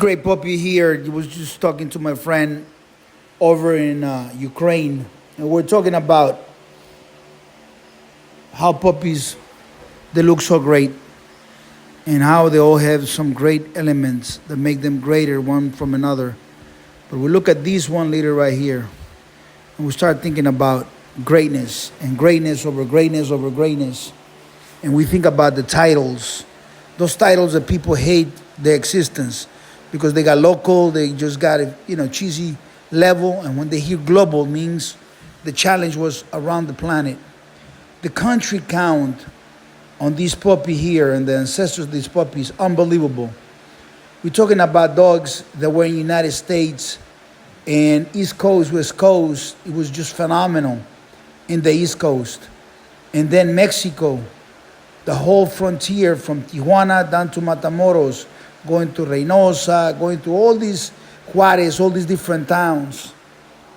great puppy here. I was just talking to my friend over in Ukraine, and we're talking about how puppies they look so great, and how they all have some great elements that make them greater one from another. But we look at this one leader right here, and we start thinking about greatness and greatness over greatness over greatness, and we think about the titles, those titles that people hate their existence because they got local, they just got a cheesy level, and when they hear global means the challenge was around the planet. The country count on this puppy here and the ancestors of this puppy is unbelievable. We're talking about dogs that were in the United States and East Coast, West Coast. It was just phenomenal in the East Coast. And then Mexico, the whole frontier from Tijuana down to Matamoros, going to Reynosa, going to all these Juarez, all these different towns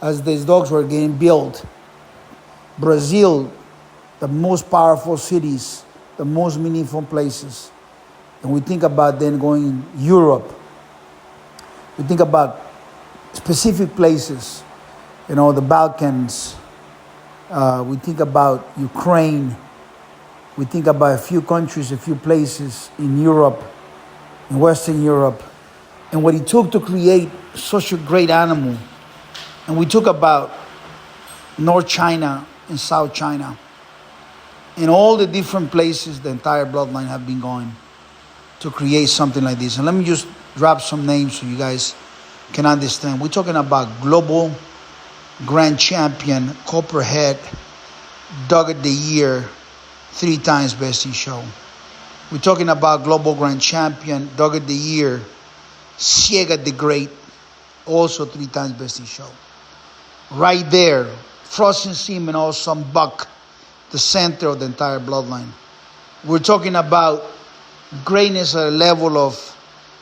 as these dogs were getting built. Brazil, the most powerful cities, the most meaningful places. And we think about then going Europe. We think about specific places, the Balkans. We think about Ukraine. We think about a few countries, a few places in Europe, in Western Europe, and what it took to create such a great animal. And we talk about North China and South China, and all the different places the entire bloodline have been going to create something like this. And let me just drop some names so you guys can understand. We're talking about global grand champion, Copperhead, Dog of the Year, 3 times best in show. We're talking about global grand champion, Dog of the Year, Ciega the Great, also 3 times best in show. Right there, Frozen Semen, Awesome Buck, the center of the entire bloodline. We're talking about greatness at a level of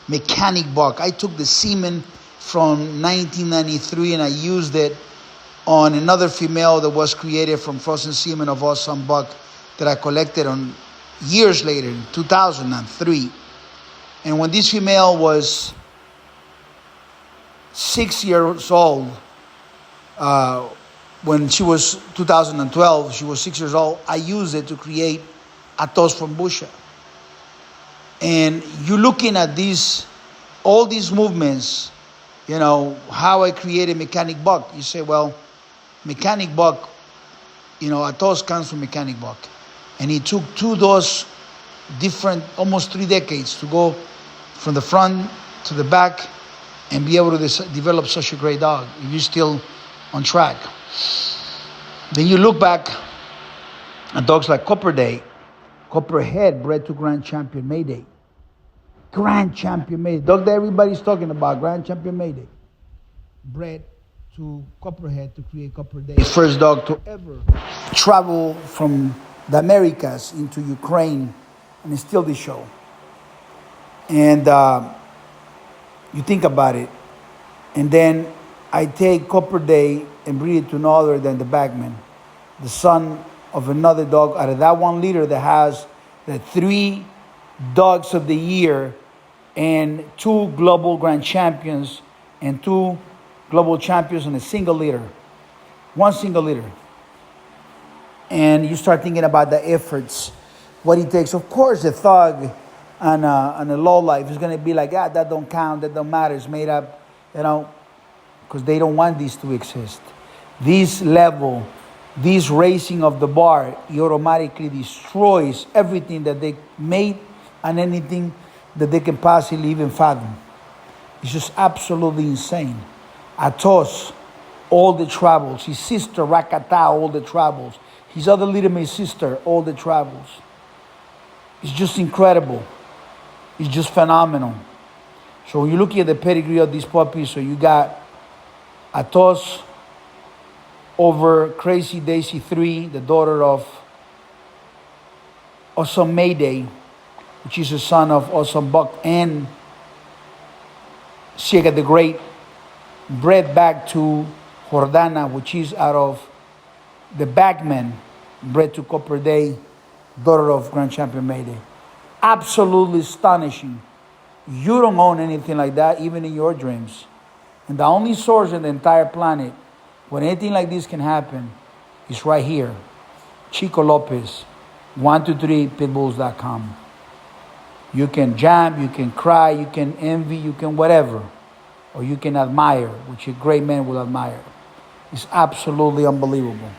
mechanic buck. I took the semen from 1993 and I used it on another female that was created from Frozen Semen of Awesome Buck that I collected on years later, in 2003. And when this female was 6 years old, when she was 2012, she was 6 years old, I used it to create Atos from Busha. And you're looking at all these movements, how I created Mechanic Buck. You say, well, Mechanic Buck, Atos comes from Mechanic Buck. And it took those different, almost 3 decades to go from the front to the back and be able to develop such a great dog. You're still on track. Then you look back at dogs like Copperhead, bred to Grand Champion Mayday. Grand Champion Mayday. Dog that everybody's talking about, Grand Champion Mayday. Bred to Copperhead to create Copperhead. First dog to ever travel from the Americas into Ukraine and steal the show. And you think about it. And then I take Copperhead and breed it to no other than the Bagman, the son of another dog out of that one leader that has the 3 dogs of the year and 2 global grand champions and 2 global champions and a single leader. One single leader. And you start thinking about the efforts, what it takes. Of course, a thug and a low life is going to be like, that don't count, that don't matter, it's made up, because they don't want these to exist. This level, this raising of the bar, it automatically destroys everything that they made and anything that they can possibly even fathom. It's just absolutely insane. Atos, all the travels. His sister, Rakata, all the travels. His other legitimate sister, all the travels. It's just incredible. It's just phenomenal. So when you look at the pedigree of these puppies, so you got Atos over Crazy Daisy 3, the daughter of Awesome Mayday, which is the son of Awesome Buck, and Ciega the Great, bred back to Jordana, which is out of the Bagman, bred to Copperhead, daughter of Grand Champion Mayday. Absolutely astonishing You don't own anything like that, even in your dreams. And the only source in the entire planet where anything like this can happen is right here. Chico Lopez, 123pitbulls.com. You can jam, you can cry, you can envy, you can whatever. Or you can admire, which a great man will admire. It's absolutely unbelievable.